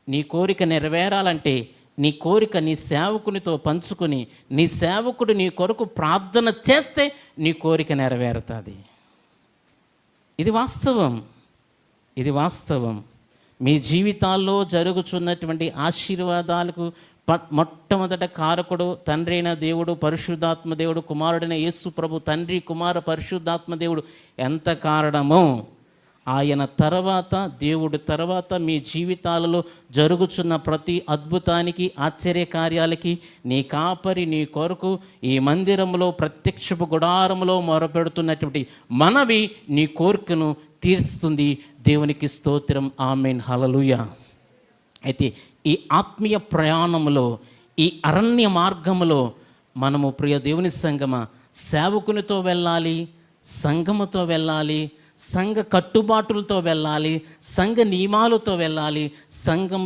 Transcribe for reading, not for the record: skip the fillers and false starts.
నీ కోరిక నెరవేరాలంటే నీ కోరిక నీ సేవకునితో పంచుకొని నీ సేవకుడు నీ కొరకు ప్రార్థన చేస్తే నీ కోరిక నెరవేరుతుంది. ఇది వాస్తవం, ఇది వాస్తవం. మీ జీవితాల్లో జరుగుతున్నటువంటి ఆశీర్వాదాలకు మొట్టమొదట కారకుడు తండ్రి అయిన దేవుడు, పరిశుద్ధాత్మ దేవుడు, కుమారుడైన యేసు ప్రభు, తండ్రి కుమార పరిశుద్ధాత్మ దేవుడు ఎంత కారణమో ఆయన తర్వాత, దేవుడి తర్వాత మీ జీవితాలలో జరుగుతున్న ప్రతి అద్భుతానికి, ఆశ్చర్యకార్యాలకి నీ కాపరి నీ కొరకు ఈ మందిరంలో ప్రత్యక్షపు గుడారంలో మొరపెడుతున్నటువంటి మనవి నీ కోరికను తీరుస్తుంది. దేవునికి స్తోత్రం. ఆమేన్. హల్లెలూయా. అయితే ఈ ఆత్మీయ ప్రయాణంలో, ఈ అరణ్య మార్గంలో మనము ప్రియ దేవుని సంగమ సేవకునితో వెళ్ళాలి, సంఘముతో వెళ్ళాలి, సంఘ కట్టుబాటులతో వెళ్ళాలి, సంఘ నియమాలతో వెళ్ళాలి, సంఘం